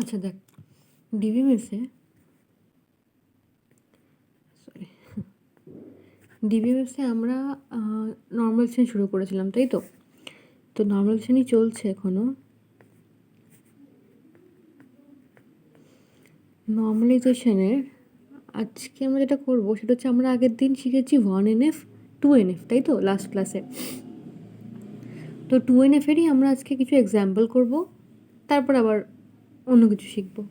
আচ্ছা দেখ, ডিবিএমএসে ডিবিএমএসে আমরা নর্মাল সেশন শুরু করেছিলাম, তাই তো? তো নর্মাল সেশনই চলছে এখনও। নর্মালাইজেশনের আজকে আমরা যেটা করবো সেটা হচ্ছে, আমরা আগের দিন শিখেছি 1NF 2NF, তাই তো, লাস্ট ক্লাসে। তো 2NF-এরই আমরা আজকে কিছু এক্সাম্পল করব, তারপর আবার অন্য কিছু শিখবো,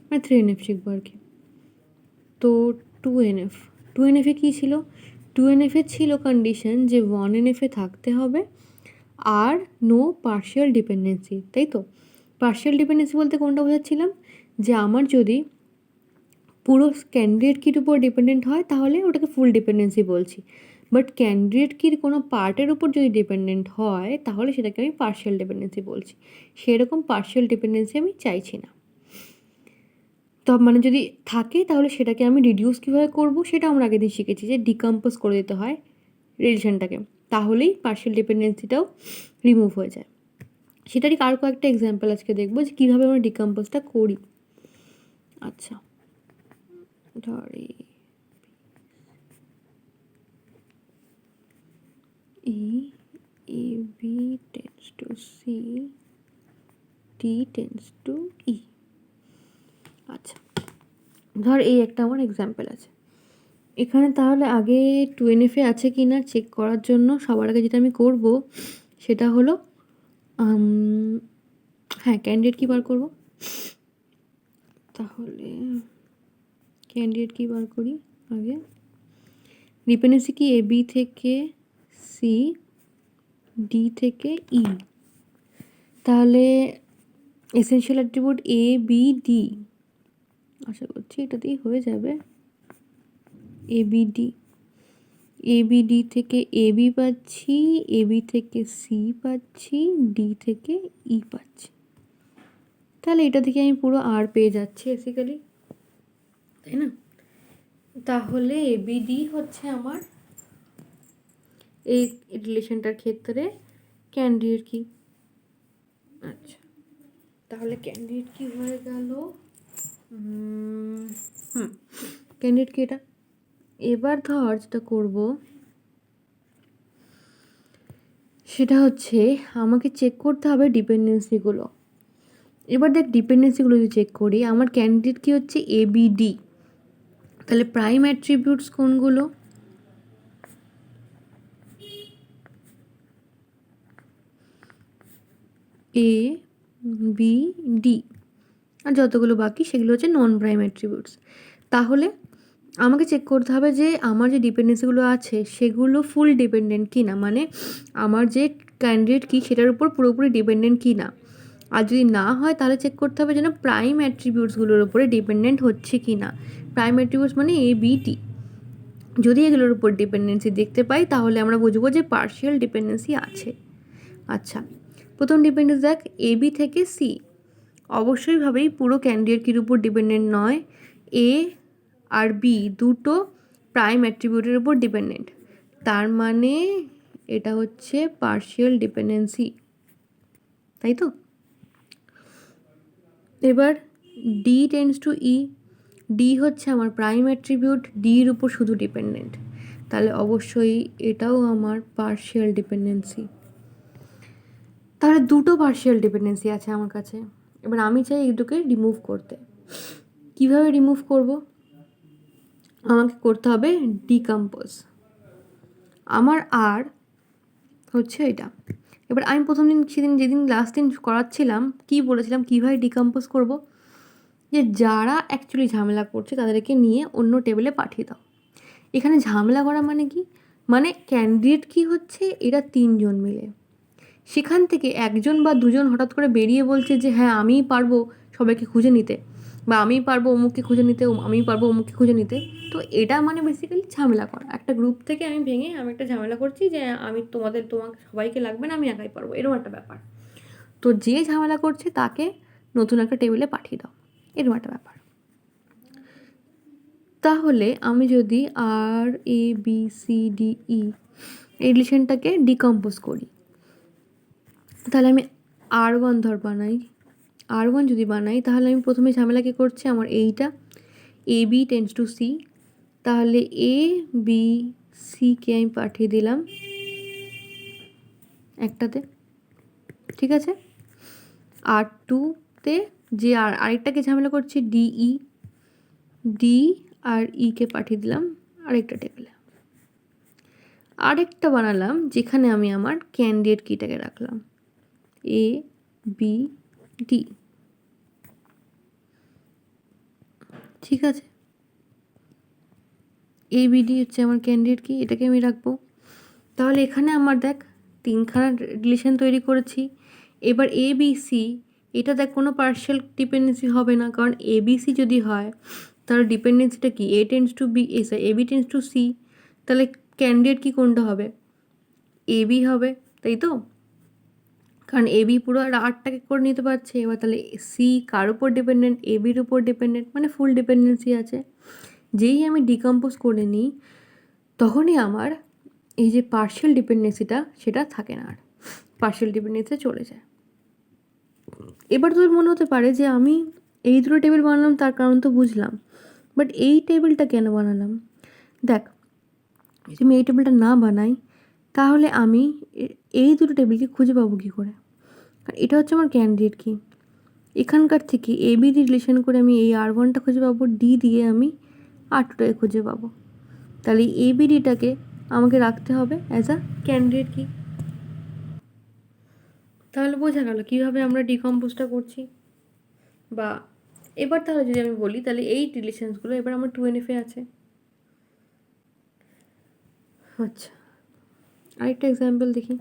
মানে 3NF শিখবো আর কি। তো 2NF 2NF-এ কী ছিল? 2NF-এ ছিল কন্ডিশন যে 1NF-এ থাকতে হবে আর নো পার্শিয়াল ডিপেন্ডেন্সি, তাই তো? পার্শিয়াল ডিপেন্ডেন্সি বলতে কোনটা বোঝাচ্ছিলাম? যে আমার যদি পুরো ক্যান্ডিডেট কির উপর ডিপেন্ডেন্ট হয় তাহলে ওটাকে ফুল ডিপেন্ডেন্সি বলছি, বাট ক্যান্ডিডেট কির কোনো পার্টের উপর যদি ডিপেন্ডেন্ট হয় তাহলে সেটাকে আমি পার্শিয়াল ডিপেন্ডেন্সি বলছি। সেরকম পার্শিয়াল ডিপেন্ডেন্সি আমি চাইছি না। তো মানে যদি থাকে তাহলে সেটাকে আমি রিডিউস কীভাবে করবো সেটা আমরা আগের দিন শিখেছি, যে ডিকম্পোজ করে দিতে হয় রিলেশনটাকে, তাহলেই পার্শিয়াল ডিপেন্ডেন্সিটাও রিমুভ হয়ে যায়। সেটারই কার কয়েকটা এক্সাম্পল আজকে দেখবো যে কীভাবে আমরা ডিকম্পোজটা করি। আচ্ছা, ধরে AB tends to C, D tends to E। আচ্ছা, ধর এই একটা আমার এক্সাম্পল আছে এখানে। তাহলে আগে 2NF-এ আছে কি না চেক করার জন্য সবার আগে যেটা আমি করব সেটা হলো হ্যাঁ, ক্যান্ডিডেট কি বার করব। তাহলে ক্যান্ডিডেট কি বার করি আগে। ডিপেন্ডেন্সি কি AB থেকে C, D থেকে E। তাহলে এসেনশিয়াল অ্যাট্রিবিউট ABD, আশা করছি এটা দিয়েই হয়ে যাবে। ABD থেকে AB পাচ্ছি, AB থেকে C পাচ্ছি, D থেকে E পাচ্ছি। তাহলে এটা থেকে আমি পুরো R পেয়ে যাচ্ছি বেসিক্যালি, তাই না? তাহলে ABD হচ্ছে আমার এই রিলেশনটার ক্ষেত্রে ক্যান্ডিডেট কি। আচ্ছা, তাহলে ক্যান্ডিডেট কি হয়ে গেল? ক্যান্ডিডেট কি এটা। এবার ধর যেটা করব সেটা হচ্ছে আমাকে চেক করতে হবে ডিপেন্ডেন্সিগুলো। এবার দেখ, ডিপেন্ডেন্সিগুলো যদি চেক করি, আমার ক্যান্ডিডেট কি হচ্ছে ABD। তাহলে প্রাইম অ্যাট্রিবিউটস কোনগুলো? ABD, আর যতগুলো বাকি সেগুলো হচ্ছে নন প্রাইম অ্যাট্রিবিউটস। তাহলে আমাকে চেক করতে হবে যে আমার যে ডিপেন্ডেন্সিগুলো আছে সেগুলো ফুল ডিপেন্ডেন্ট কি না, মানে আমার যে ক্যান্ডিডেট কি সেটার উপর পুরোপুরি ডিপেন্ডেন্ট কি না। আর যদি না হয় তাহলে চেক করতে হবে যেন প্রাইম অ্যাট্রিবিউটসগুলোর উপরে ডিপেন্ডেন্ট হচ্ছে কি না। প্রাইম অ্যাট্রিবিউটস মানে ABD। যদি এগুলোর উপর ডিপেন্ডেন্সি দেখতে পাই তাহলে আমরা বুঝবো যে পার্শিয়াল ডিপেন্ডেন্সি আছে। আচ্ছা, প্রথম ডিপেন্ডেন্স দেখ, AB থেকে C অবশ্যই ভাবেই পুরো ক্যান্ডিডেট কির উপর ডিপেন্ডেন্ট নয়। A আর B দুটো প্রাইম অ্যাট্রিবিউটের উপর ডিপেন্ডেন্ট, তার মানে এটা হচ্ছে পার্শিয়াল ডিপেন্ডেন্সি, তাই তো? এবার D tends to E, D হচ্ছে আমার প্রাইম অ্যাট্রিবিউট, ডির উপর শুধু ডিপেন্ডেন্ট, তাহলে অবশ্যই এটাও আমার পার্শিয়াল ডিপেন্ডেন্সি। তাহলে দুটো পার্শিয়াল ডিপেন্ডেন্সি আছে আমার কাছে। এবার আমি চাই এই দুটোকে রিমুভ করতে। কিভাবে রিমুভ করব? আমাকে করতে হবে ডিকম্পোজ। আমার আর হচ্ছে এটা। এবার আমি প্রথম দিন যেদিন লাস্ট দিন করাচ্ছিলাম কি বলেছিলাম কীভাবে ডিকম্পোজ করব, যে যারা অ্যাকচুয়ালি ঝামেলা করছে তাদেরকে নিয়ে অন্য টেবিলে পাঠিয়ে দাও। এখানে ঝামেলা করা মানে কি, মানে ক্যান্ডিডেট কি হচ্ছে এরা 3 জন মিলে, সেখান থেকে একজন বা দুজন হঠাৎ করে বেরিয়ে বলছে যে হ্যাঁ আমিই পারবো সবাইকে খুঁজে নিতে, বা আমিই পারবো অমুককে খুঁজে নিতে, আমিই পারবো অমুককে খুঁজে নিতে। তো এটা মানে বেসিক্যালি ঝামেলা করা। একটা গ্রুপ থেকে আমি ভেঙে আমি একটা ঝামেলা করছি যে আমি তোমাকে সবাইকে লাগবে না, আমি একাই পারবো, এরকম একটা ব্যাপার। তো যে ঝামেলা করছে তাকে নতুন একটা টেবিলে পাঠিয়ে দাও, এরকম একটা ব্যাপার। তাহলে আমি যদি RABCDE এই রিলেশনটাকে ডিকম্পোজ করি, তাহলে আমি R1 ধর বানাই, R1 যদি বানাই তাহলে আমি প্রথমে ঝামেলা কি করছি, আমার এইটা AB টেন্ডস টু C, তাহলে ABC-কে আমি পাঠিয়ে দিলাম একটাতে, ঠিক আছে। R2-তে যে আরেকটাকে ঝামেলা করছি D আর E-কে পাঠিয়ে দিলাম আরেকটা টেবিলে। আরেকটা বানালাম যেখানে আমি আমার ক্যান্ডিডেট কিটাকে রাখলাম ABD, ঠিক আছে। ABD হচ্ছে আমার ক্যান্ডিডেট কি, এটাকে আমি রাখবো। তাহলে এখানে আমার দেখ 3খানা রিলেশন তৈরি করেছি। এবার ABC, এটা দেখ কোনো পার্শিয়াল ডিপেন্ডেন্সি হবে না, কারণ ABC যদি হয় তাহলে ডিপেন্ডেন্সিটা কি A tends to B, AB tends to C, তাহলে ক্যান্ডিডেট কি কোনটা হবে, AB হবে, তাই তো। কারণ AB পুরো আরটাকে করে নিতে পারছে। এবার তাহলে C কার উপর ডিপেন্ডেন্ট, ABর উপর ডিপেন্ডেন্ট, মানে ফুল ডিপেন্ডেন্সি আছে। যেই আমি ডিকম্পোজ করে নিই তখনই আমার এই যে পার্শিয়াল ডিপেন্ডেন্সিটা সেটা থাকে না, আর পার্শিয়াল ডিপেন্ডেন্সি চলে যায়। এবার তোর মনে হতে পারে যে আমি এই দুটো টেবিল বানালাম তার কারণ তো বুঝলাম, বাট এই টেবিলটা কেন বানালাম। দেখ, যদি আমি এই টেবিলটা না বানাই তাহলে আমি এই দুটো টেবিলকে খুঁজে পাবো কী করে, কারণ এটা হচ্ছে আমার ক্যান্ডিডেট কি। এখানকার থেকে AB রিলেশন করে আমি এই R1টা খুঁজে পাবো, D দিয়ে আমি R2টাকে খুঁজে পাবো। তাহলে ABDটাকে আমাকে রাখতে হবে অ্যাজ আ ক্যান্ডিডেট কি। তাহলে বোঝা গেল কীভাবে আমরা ডিকম্পোজটা করছি। বা এবার তাহলে যদি আমি বলি তাহলে এই রিলেশনসগুলো এবার আমার 2NF-এ আছে। আচ্ছা, আরেকটা এক্সাম্পল দেখি।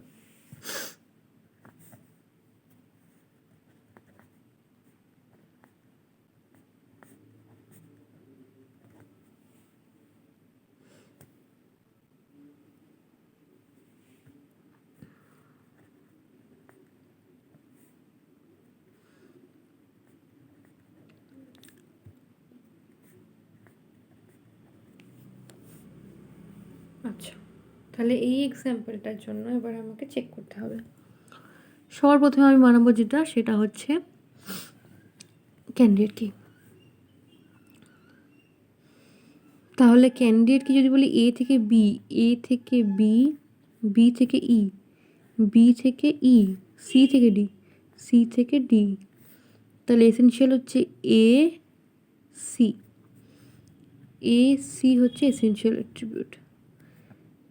আচ্ছা, তাহলে এই এক্সাম্পলটার জন্য এবার আমাকে চেক করতে হবে। সবার প্রথমে আমি বানাবো যেটা, সেটা হচ্ছে ক্যান্ডিডেট কি। তাহলে ক্যান্ডিডেট কি যদি বলি A থেকে B, A থেকে B, B থেকে E, B থেকে E, C থেকে D, C থেকে D, তাহলে এসেনশিয়াল হচ্ছে AC হচ্ছে এসেনশিয়াল অ্যাট্রিবিউট।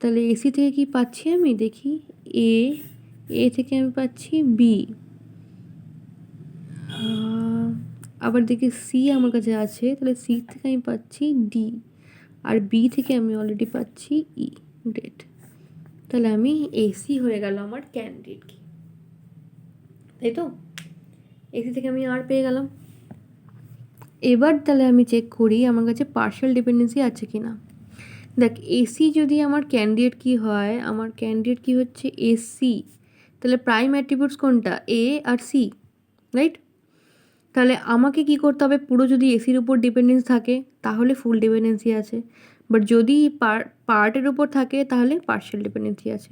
তাহলে AC থেকে কি পাচ্ছি আমি দেখি, A থেকে আমি পাচ্ছি B, আবার দেখি C আমার কাছে আছে, তাহলে C থেকে আমি পাচ্ছি D, আর B থেকে আমি অলরেডি পাচ্ছি E, ডেট। তাহলে আমি AC হয়ে গেল আমার ক্যান্ডিডেট কি, তাই তো। AC থেকে আমি আর পেয়ে গেলাম। এবার তাহলে আমি চেক করি আমার কাছে পার্শিয়াল ডিপেন্ডেন্সি আছে কি না। দেখ, AC যদি আমার ক্যান্ডিডেট কি হয়, আমার ক্যান্ডিডেট কি হচ্ছে AC, তাহলে প্রাইম অ্যাট্রিবিউটস কোনটা, A আর C, রাইট। তাহলে আমাকে কি করতে হবে, পুরো যদি এসির উপর ডিপেন্ডেন্স থাকে তাহলে ফুল ডিপেন্ডেন্সি আছে, বাট যদি পার্টের উপর থাকে তাহলে পার্শিয়াল ডিপেন্ডেন্সি আছে।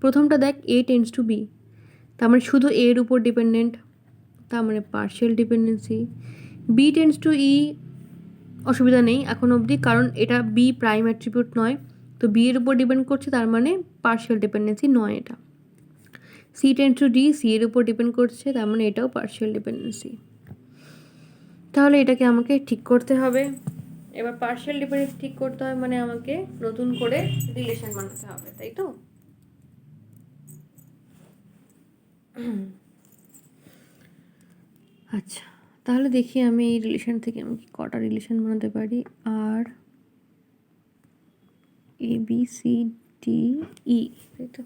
প্রথমটা দেখ A টেন্ডস টু B, তার মানে শুধু এর উপর ডিপেন্ডেন্ট, তার মানে partial dependency. B tends to E, অসুবিধা নেই এখন অবধি, কারণ এটা B প্রাইম অ্যাট্রিবিউট নয়, তো B এর উপর ডিপেন্ড করছে, তার মানে পার্শিয়াল ডিপেন্ডেন্সি নয় এটা। C tends to D, C এর উপর ডিপেন্ড করছে, তার মানে এটাও পার্শিয়াল ডিপেন্ডেন্সি। তাহলে এটাকে আমাকে ঠিক করতে হবে। এবার পার্শিয়াল ডিপেন্ডেন্সি ঠিক করতে হবে মানে আমাকে নতুন করে রিলেশন বানাতে হবে, তাই তো। আচ্ছা, তাহলে দেখি আমি এই রিলেশন থেকে আমি কটা রিলেশন বানাতে পারি। আর ABCDE, তাই তো।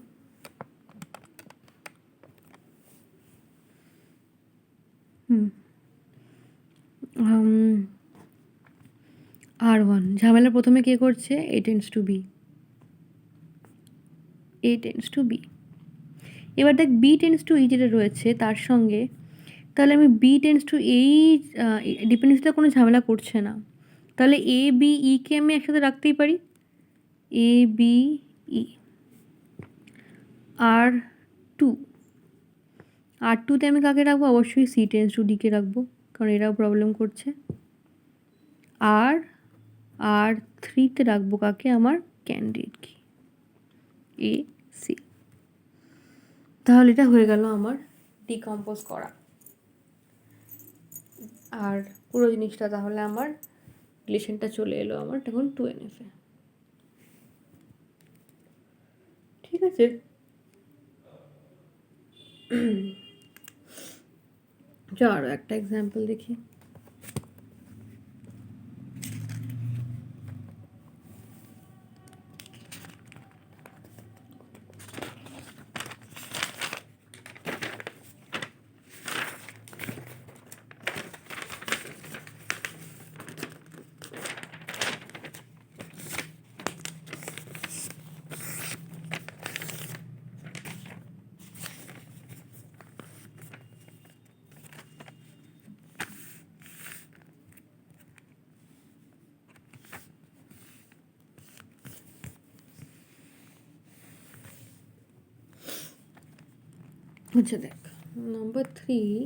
R1 ঝামেলা প্রথমে কে করছে, A tends to B, A tends to B। এবার দেখ B টেন্ডস টু E যেটা রয়েছে তার সঙ্গে, তাহলে আমি B টেন্ডস টু এই ডিপেন্ডেন্সিটা কোনো ঝামেলা করছে না, তাহলে ABE-কে আমি একসাথে রাখতেই পারি, ABE। R2, R2-তে আমি কাকে রাখবো? অবশ্যই C টেন্স টু ডিকে রাখবো, কারণ এরাও প্রবলেম করছে। আর R3-তে রাখবো কাকে? আমার ক্যান্ডিডেট কি, A C। তাহলে এটা হয়ে গেল আমার ডিকম্পোজ করা। আর পুরো জিনিসটা তাহলে আমার রিলেশনটা চলে এলো আমার তখন 2NF এ। ঠিক আছে, চলো আরও একটা এক্সাম্পল দেখি। আচ্ছা দেখ, নাম্বার 3,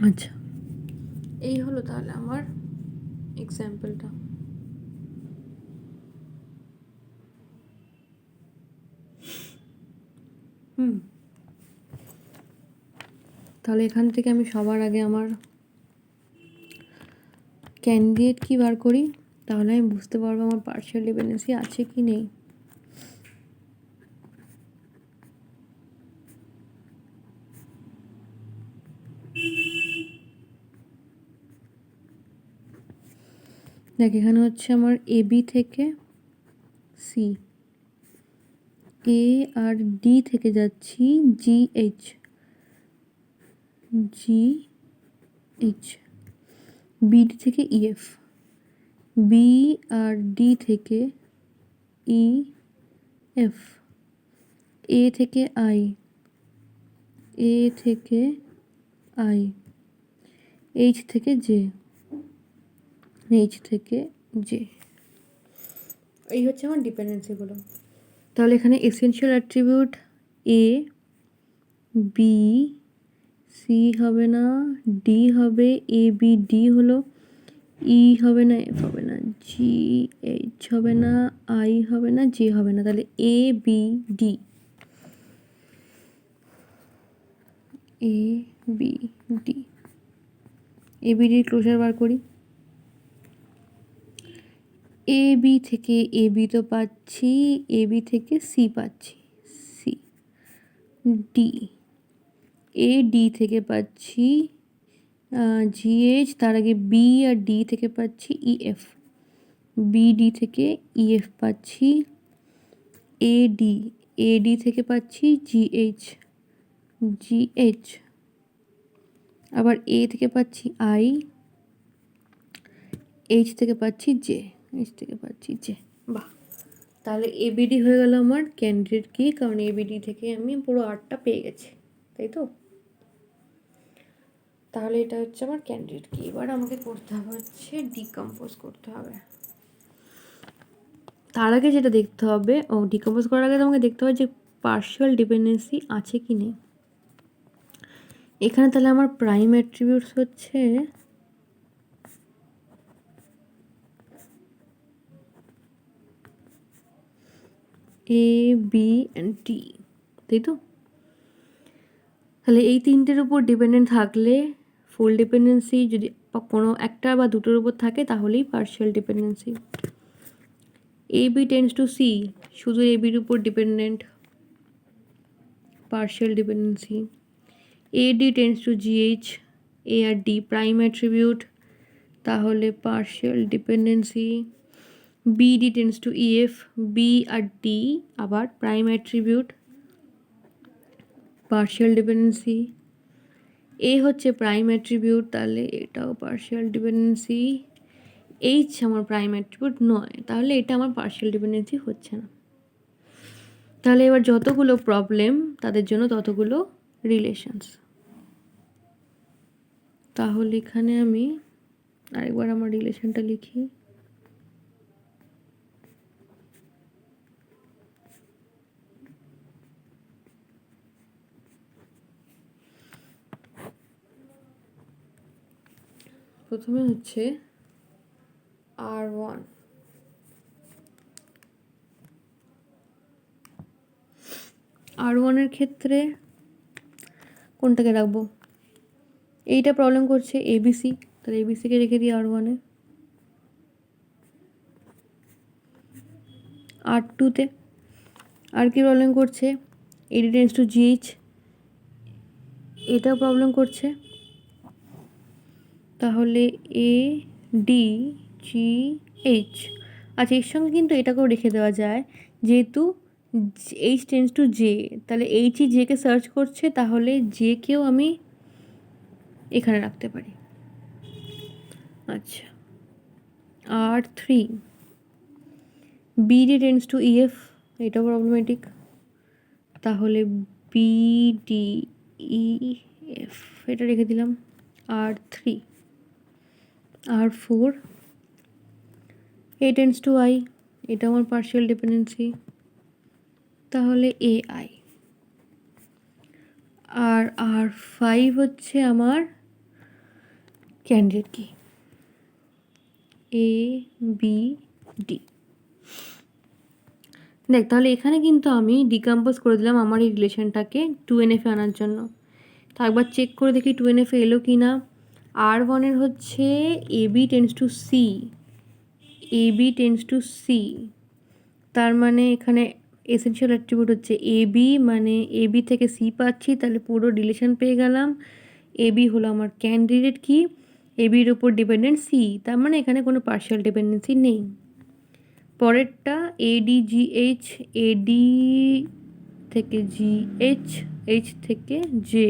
আচ্ছা এই হলো তাহলে আমার এক্সাম্পলটা। তাহলে এখান থেকে আমি সবার আগে আমার ক্যান্ডিডেট কি বার করি, তাহলে আমি বুঝতে পারবো আমার পার্শিয়াল ডিপেন্ডেন্সি আছে কি নেই। দেখ এখানে হচ্ছে আমার AB থেকে C, A আর D থেকে যাচ্ছি GH, BD থেকে EF, B আর D থেকে EF, A থেকে I, H থেকে J, এই হচ্ছে আমার ডিপেন্ডেন্সিগুলো। তাহলে এখানে essential attribute A, B, C হবে না, D হবে, A B D হলো, E হবে না, F হবে না, G H হবে না, I হবে না, J হবে না। তাহলে A B D, A B D, A B D closure বার করি। A B থেকে A B তো পাচ্ছি, A B থেকে C পাচ্ছি, C, D, A D থেকে পাচ্ছি GH, তার আগে B আর D থেকে পাচ্ছি EF, B D থেকে EF পাচ্ছি, A D থেকে পাচ্ছি GH, আবার A থেকে পাচ্ছি I, H থেকে পাচ্ছি J, বাহ। তাহলে ABD হয়ে গেল আমার ক্যান্ডিডেট কি, কারণ ABD থেকে আমি পুরো 8টা পেয়ে গেছি, তাই তো। তাহলে এটা হচ্ছে আমার ক্যান্ডিডেট কি। এবার আমাকে করতে হবে হচ্ছে ডিকম্পোজ করতে হবে। তার আগে যেটা দেখতে হবে, ডিকম্পোজ করার আগে তোমাকে দেখতে হবে যে পার্শিয়াল ডিপেন্ডেন্সি আছে কি নেই। এখানে তাহলে আমার প্রাইম অ্যাট্রিবিউটস হচ্ছে A B and D, তাই তো। তাহলে এই তিনটের উপর ডিপেন্ডেন্ট থাকলে, ফুল ডিপেন্ডেন্সি যদি কোনো একটা বা দুটোর উপর থাকে তাহলেই partial dependency. A B tends to C, শুধু এ বির উপর dependent, partial dependency. A D tends to GH, A আর ডি প্রাইম অ্যাট্রিবিউট, তাহলে partial dependency. B D tends to EF, B আর ডি আবার prime attribute, partial dependency. A হচ্ছে prime attribute, তাহলে এটাও পার্শিয়াল ডিপেন্ডেন্সি। এইচ আমার prime attribute নয়, তাহলে এটা আমার পার্শিয়াল ডিপেন্ডেন্সি হচ্ছে না। তাহলে এবার যতগুলো প্রবলেম তাদের জন্য ততগুলো রিলেশনস। তাহলে এখানে আমি আরেকবার আমার রিলেশনটা লিখি। প্রথমে হচ্ছে R1, R1-এর ক্ষেত্রে কোনটাকে রাখবো? এইটা প্রবলেম করছে এবিসি, তাহলে এবিসিকে রেখে দিই R1-এ। R2-তে আর কি প্রবলেম করছে? এডি টেন্স টু জিএইচ, এটাও প্রবলেম করছে। তাহলে এ ডি জি এইচ। আচ্ছা, এর সঙ্গে কিন্তু এটাকেও রেখে দেওয়া যায়, যেহেতু এইচ টেন্স টু জে, তাহলে এইচই জেকে সার্চ করছে, তাহলে জেকেও আমি এখানে রাখতে পারি। আচ্ছা, R3, BD tense to EF, এটাও প্রবলেমেটিক, তাহলে বিডি ইএফ এটা রেখে দিলাম। R3, R4, A tends two I, এটা আমার পার্শিয়াল ডিপেন্ডেন্সি, তাহলে এ আই। আর R5 হচ্ছে আমার ক্যান্ডিডেট কি, এ বি ডি। দেখ, তাহলে এখানে কিন্তু আমি ডিকম্পোজ করে দিলাম আমার এই রিলেশনটাকে 2NF এ আনার জন্য। তো একবার চেক করে দেখি 2NF এ এলো কি না। R1-এর হচ্ছে A B tends to C, A B tends to C, তার মানে এখানে এসেনশিয়াল অ্যাট্রিবিউট হচ্ছে এ বি, মানে এ বি থেকে সি পাচ্ছি, তাহলে পুরো রিলেশন পেয়ে গেলাম। এ বি হলো আমার ক্যান্ডিডেট কি, এ বির উপর ডিপেন্ডেন্ট সি, তার মানে এখানে কোনো পার্শিয়াল ডিপেন্ডেন্সি নেই। পরেরটা এডি জি এইচ, এডি থেকে জি এইচ, এইচ থেকে জে,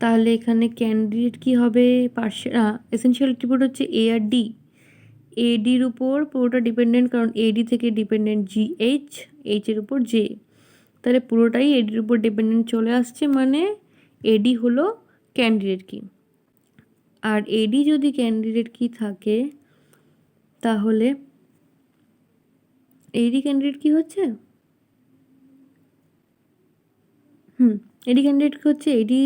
তাহলে এখানে ক্যান্ডিডেট কি হবে? পার্শিয়াল এসেনশিয়াল অ্যাট্রিবিউট হচ্ছে এ আর ডি, এডির উপর পুরোটা ডিপেন্ডেন্ট, কারণ এডি থেকে ডিপেন্ডেন্ট জি এইচ, এইচের উপর জে, তাহলে পুরোটাই এডির উপর ডিপেন্ডেন্ট চলে আসছে, মানে এডি হলো ক্যান্ডিডেট কি। আর এডি যদি ক্যান্ডিডেট কি থাকে, তাহলে এডি ক্যান্ডিডেট কি হচ্ছে? এডি ক্যান্ডিডেট কি হচ্ছে? এডি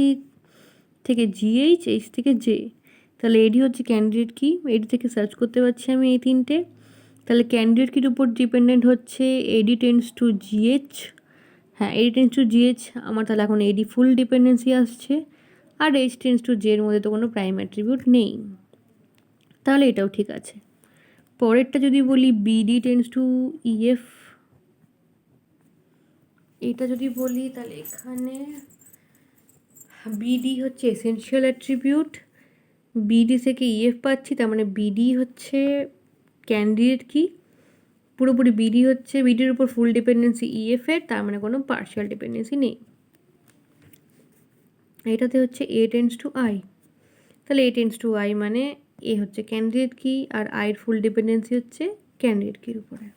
থেকে জিএইচ, এইচ থেকে জে, তাহলে এডি হচ্ছে ক্যান্ডিডেট কি, এডি থেকে সার্চ করতে পারছি আমি এই তিনটে। তাহলে ক্যান্ডিডেট কির উপর ডিপেন্ডেন্ট হচ্ছে এডি টেন্স টু জিএইচ, হ্যাঁ এডি টেন্স টু জিএইচ আমার, তাহলে এখন এডি ফুল ডিপেন্ডেন্সি আসছে। আর এইচ টেন্স টু জে এর মধ্যে তো কোনো প্রাইম অ্যাট্রিবিউট নেই, তাহলে এটাও ঠিক আছে। পরেরটা যদি বলি বিডি টেন্স টু ইএফ, এটা যদি বলি তাহলে এখানে বিডি হচ্ছে এসেনশিয়াল অ্যাট্রিবিউট, বিডি থেকে ইএফ পাচ্ছি, তার মানে বিডি হচ্ছে ক্যান্ডিডেট কি, পুরোপুরি বিডি হচ্ছে, বিডির উপর ফুল ডিপেন্ডেন্সি ইএফ এর, তার মানে কোনো পার্শিয়াল ডিপেন্ডেন্সি নেই। এটাতে হচ্ছে এ টেন্স টু আই, তাহলে এ টেন্স টু আই মানে এ হচ্ছে ক্যান্ডিডেট কি, আর আইয়ের ফুল ডিপেন্ডেন্সি হচ্ছে ক্যান্ডিডেট কির উপরে।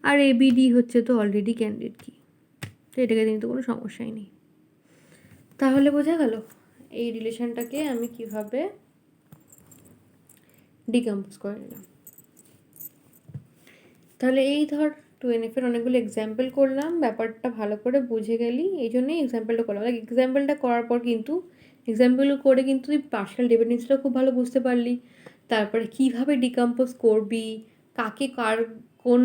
আর এবিডি হচ্ছে তো অলরেডি ক্যান্ডিডেট কি, তো এটাকে কিন্তু কোনো সমস্যাই নেই। তাহলে বোঝা গেল এই রিলেশনটাকে আমি কিভাবে ডিকম্পোজ করে নিলাম। তাহলে এই ধর 2NF এর অনেকগুলো এক্সাম্পল করলাম, ব্যাপারটা ভালো করে বুঝে গেলি, এই জন্যই এক্সাম্পলটা করলাম। এক্সাম্পলটা করার পর কিন্তু এক্সাম্পল করে কিন্তু তুই পার্শিয়াল ডিপেন্ডেন্সিটাও খুব ভালো বুঝতে পারলি, তারপরে কিভাবে ডিকম্পোজ করবি, কাকে কার কোন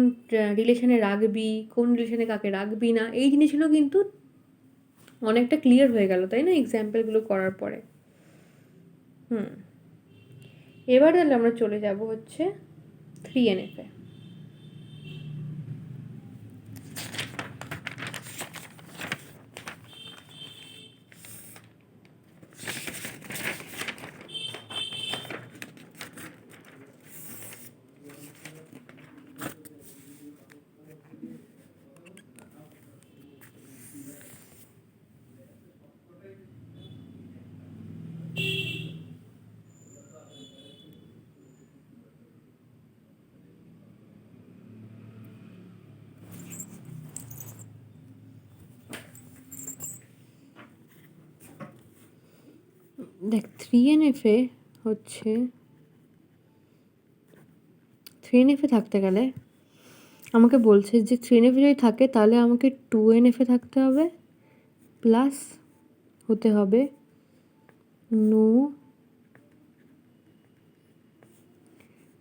রিলেশনে রাখবি, কোন রিলেশনে কাকে রাখবি না, এই জিনিসগুলো কিন্তু অনেকটা ক্লিয়ার হয়ে গেল, তাই না, এক্সাম্পলগুলো করার পরে। এবার তাহলে আমরা চলে যাব হচ্ছে 3NF এ। দেখ 3NF এ হচ্ছে 3NF এ থাকতে গেলে আমাকে বলছে যে 3NF এ যদি থাকে তাহলে আমাকে 2NF এ থাকতে হবে, প্লাস হতে হবে নো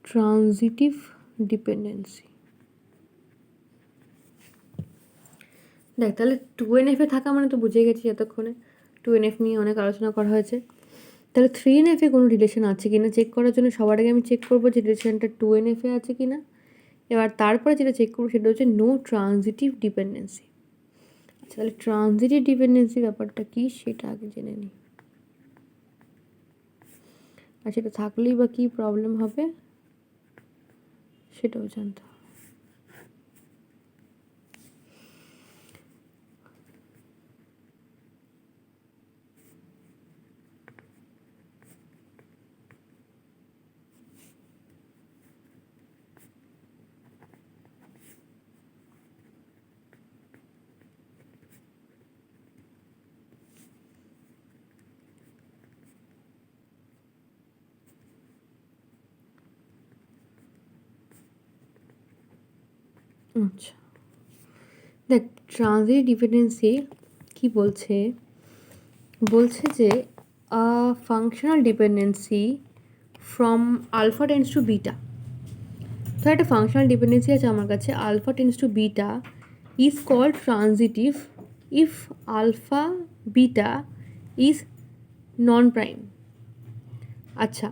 ট্রানজিটিভ ডিপেন্ডেন্সি। দেখ তাহলে 2NF এ থাকা মানে তো বুঝে গেছি এতক্ষণে 2NF নিয়ে অনেক আলোচনা করা হয়েছে। তাহলে 3NF এ কোনো রিলেশন আছে কিনা চেক করার জন্য সবার আগে আমি চেক করবো যে রিলেশনটা 2NF এ আছে কিনা। এবার তারপরে যেটা চেক করবো সেটা হচ্ছে নো ট্রানজিটিভ ডিপেন্ডেন্সি। আচ্ছা তাহলে ট্রানজিটিভ ডিপেন্ডেন্সি ব্যাপারটা কি সেটা আগে জেনে নিই। আর সেটা থাকলেই বা কী প্রবলেম হবে সেটাও জানতে হবে। আচ্ছা দেখ ট্রানজিটিভ ডিপেন্ডেন্সি কি বলছে, বলছে যে functional dependency from alpha tends to beta. তো একটা ফাংশনাল ডিপেন্ডেন্সি আছে আমার কাছে alpha tends to beta is called transitive if alpha beta is non prime. আচ্ছা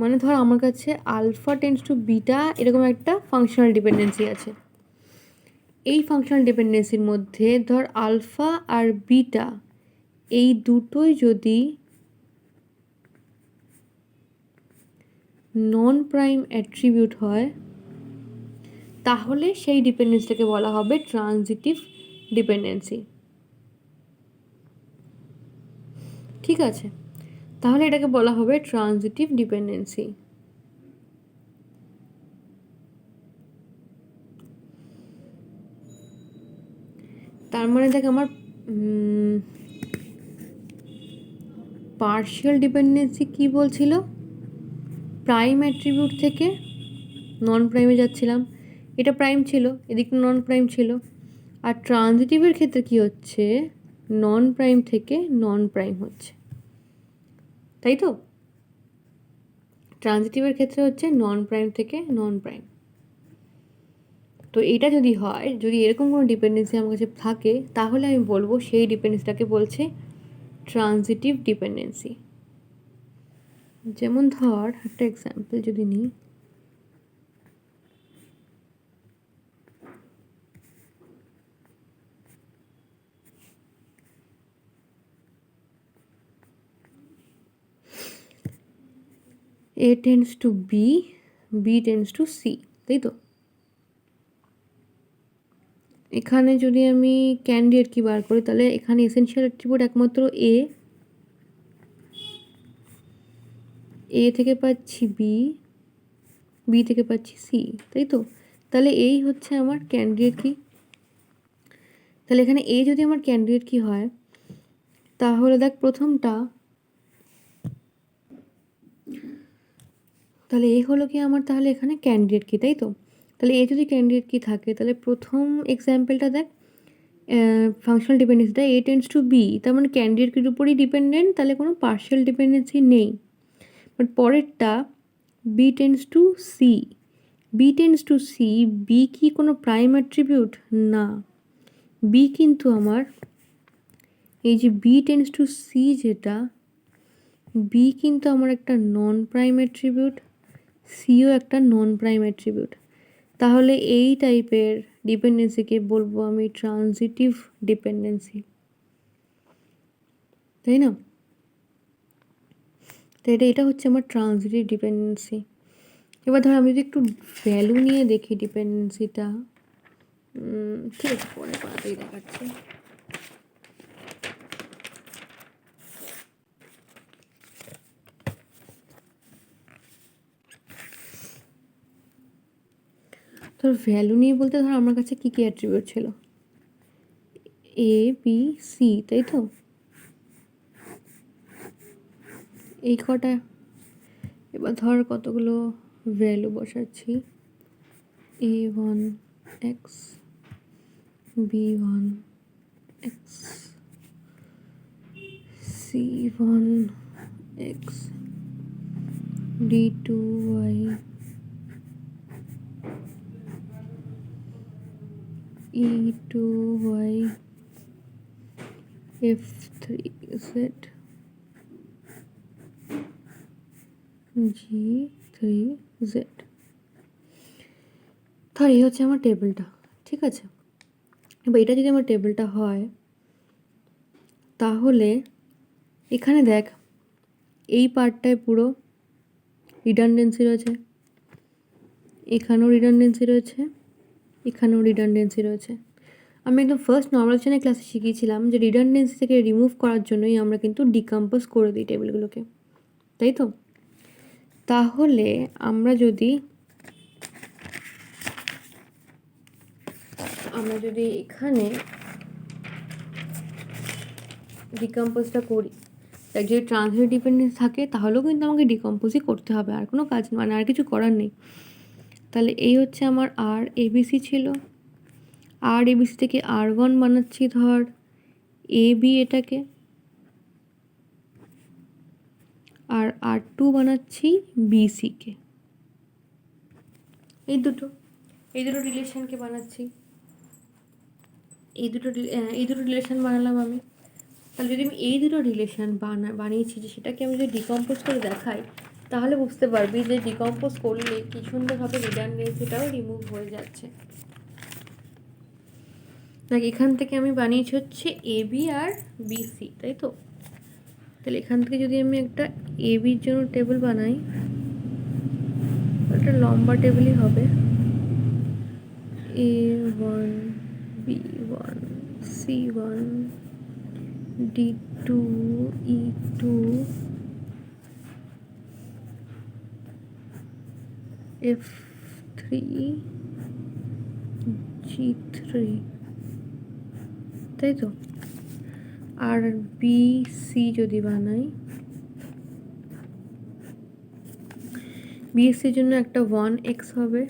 মানে ধর আমার কাছে আলফা টেন্স টু বিটা এরকম একটা ফাংশনাল ডিপেন্ডেন্সি আছে। এই ফাংশনাল ডিপেন্ডেন্সির মধ্যে ধর আলফা আর বিটা এই দুটোই যদি নন প্রাইম অ্যাট্রিবিউট হয় তাহলে সেই ডিপেন্ডেন্সিটাকে বলা হবে ট্রানজিটিভ ডিপেন্ডেন্সি। ঠিক আছে, তাহলে এটাকে বলা হবে ট্রানজিটিভ ডিপেন্ডেন্সি। তার মানে দেখ আমার পার্শিয়াল ডিপেন্ডেন্সি কি বলছিল, প্রাইম অ্যাট্রিবিউট থেকে নন প্রাইমে যাচ্ছিলাম, এটা প্রাইম ছিল এদিকে নন প্রাইম ছিল। আর ট্রানজিটিভের ক্ষেত্রে কি হচ্ছে, নন প্রাইম থেকে নন প্রাইম হচ্ছে, তাই তো? ট্রানজিটিভের ক্ষেত্রে হচ্ছে নন প্রাইম থেকে নন প্রাইম। তো এটা যদি হয়, যদি এরকম কোনো ডিপেন্ডেন্সি আমার কাছে থাকে তাহলে আমি বলবো সেই ডিপেন্ডেন্সিটাকে বলছে ট্রানজিটিভ ডিপেন্ডেন্সি। যেমন ধর একটা এক্সাম্পল যদি নিই, A tends to B, B tends to C, তাই তো? এখানে যদি আমি ক্যান্ডিডেট কি বার করি তাহলে এখানে এসেনশিয়াল অ্যাট্রিবিউট একমাত্র এ থেকে পাচ্ছি বি, বি থেকে পাচ্ছি সি, তাই তো? তাহলে এই হচ্ছে আমার ক্যান্ডিডেট কি। তাহলে এখানে এ যদি আমার ক্যান্ডিডেট কি হয় তাহলে দেখ প্রথমটা, তাহলে এ হলো কি আমার তাহলে এখানে ক্যান্ডিডেট কি, তাই তো? তাহলে এ যদি ক্যান্ডিডেট কি থাকে তাহলে প্রথম এক্সাম্পলটা দেখ ফাংশনাল ডিপেন্ডেন্সিটা এ টেন্স টু বি, তার মানে ক্যান্ডিডেট কির উপরই ডিপেন্ডেন্ট, তাহলে কোনো পার্শিয়াল ডিপেন্ডেন্সি নেই। বাট পরেরটা B tends to C, B tends to C, B কি কোনো প্রাইম অ্যাট্রিবিউট না, বি কিন্তু আমার এই যে বি টেন্স টু সি যেটা, বি কিন্তু আমার একটা নন প্রাইম অ্যাট্রিবিউট, সিও একটা নন প্রাইম অ্যাট্রিবিউট। তাহলে এই টাইপের ডিপেন্ডেন্সিকে বলবো আমি ট্রানজিটিভ ডিপেন্ডেন্সি, তাই না? তো এটা হচ্ছে আমার ট্রানজিটিভ ডিপেন্ডেন্সি। এবার ধর আমি যদি একটু ভ্যালু নিয়ে দেখি ডিপেন্ডেন্সিটা, ঠিক আছে পরে পাতেই দেখাচ্ছি। ধর ভ্যালু নিয়ে বলতে ধর আমার কাছে কী কী অ্যাট্রিবিউট ছিল, এ বি সি, তাই তো? এই কটা। এবার ধর কতগুলো ভ্যালু বসাচ্ছি, a1 x, b1 x, c1 x, d2 y, e2 y, f3 z, g3 z। ধর এই হচ্ছে আমার টেবিলটা, ঠিক আছে। এবার এটা যদি আমার টেবিলটা হয়, তাহলে এখানে দেখ এই পার্টটায় পুরো রিডান্ডেন্সি রয়েছে, এখানেও রিডান্ডেন্সি রয়েছে, এখানেও রিডান্ডেন্সি রয়েছে। আমি একদম ফার্স্ট নর্মালাইজেশনের ক্লাসে শিখিয়েছিলাম যে রিডান্ডেন্সি থেকে রিমুভ করার জন্যই আমরা কিন্তু ডিকম্পোজ করে দিই টেবিলগুলোকে, তাই তো। তাহলে আমরা যদি এখানে ডিকম্পোজটা করি, তাই যদি ট্রান্সলেট ডিপেন্ডেন্স থাকে তাহলেও কিন্তু আমাকে ডিকম্পোজই করতে হবে, আর কোনো কাজ মানে আর কিছু করার নেই। তাহলে এই হচ্ছে আমার আর এবিসি ছিল, আর এবিসি থেকে আর1 বানাচ্ছি ধর এ বি এটাকে, আর আর2 বানাচ্ছি বিসিকে। এই দুটো রিলেশনকে বানাচ্ছি, এই দুটো রিলেশন বানালাম আমি। তাহলে যদি আমি এই দুটো রিলেশন বানিয়েছি, যে সেটাকে আমি যদি ডিকম্পোজ করে দেখাই, তাহলে বুঝতে পারবি যে ডিকম্পোজ করলে কি সুন্দরভাবে রিডান্ডেন্সিটাও রিমুভ হয়ে যাচ্ছে। দেখ এখান থেকে আমি বানিয়েছি হচ্ছে এ বি আর বিসি, তাই তো। তাহলে এখান থেকে যদি আমি একটা এ বির জন্য টেবিল বানাই, একটা লম্বা টেবিলই হবে, a1 b1 c1 d2 e2 f3 g3, তাই তো। আর বি সি যদি বানাই, বিএসসির জন্য একটা 1x হবে,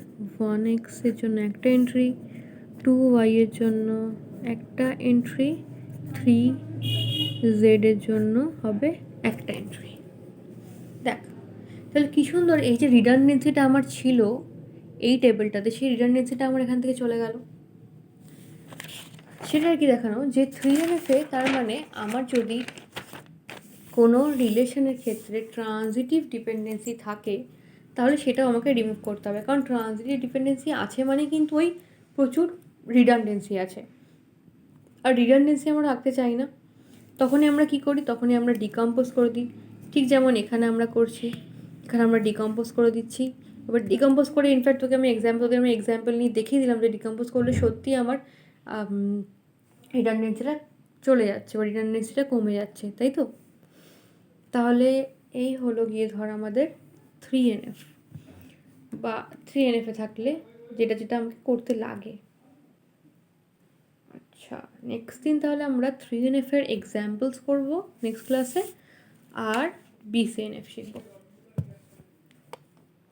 1x এর জন্য একটা এন্ট্রি, 2y এর জন্য একটা এন্ট্রি, 3z এর জন্য হবে একটা এন্ট্রি। দেখ তাহলে কি সুন্দর এই যে রিডান্ডেন্সিটা আমার ছিল এই টেবিলটাতে, সেই রিডান্ডেন্সিটা আমার এখান থেকে চলে গেল। সেটা আর কি দেখানো যে 3NF-এ তার মানে আমার যদি কোনো রিলেশনের ক্ষেত্রে ট্রানজিটিভ ডিপেন্ডেন্সি থাকে, তাহলে সেটাও আমাকে রিমুভ করতে হবে, কারণ ট্রানজিটিভ ডিপেন্ডেন্সি আছে মানে কিন্তু ওই প্রচুর রিডান্ডেন্সি আছে, আর রিডান্ডেন্সি আমরা রাখতে চাই না। তখনই আমরা কি করি, তখনই আমরা ডিকম্পোজ করে দিই, ঠিক যেমন এখানে আমরা করছি, এখানে আমরা ডিকম্পোজ করে দিচ্ছি। এবার ডিকম্পোজ করে ইনফ্যাক্ট তোকে আমি এক্সাম্পল নিয়ে দেখিয়ে দিলাম যে ডিকম্পোজ করলে সত্যিই আমার রিডান্ডেন্সিটা চলে যাচ্ছে বা রিডান্ডেন্সিটা কমে যাচ্ছে, তাই তো। তাহলে এই হলো গিয়ে ধর আমাদের 3NF, বা 3NF-এ থাকলে যেটা যেটা আমাকে করতে লাগে। আচ্ছা, নেক্সট দিন তাহলে আমরা 3NF-এর এক্সাম্পলস করবো নেক্সট ক্লাসে, আর BCNF শিখবো।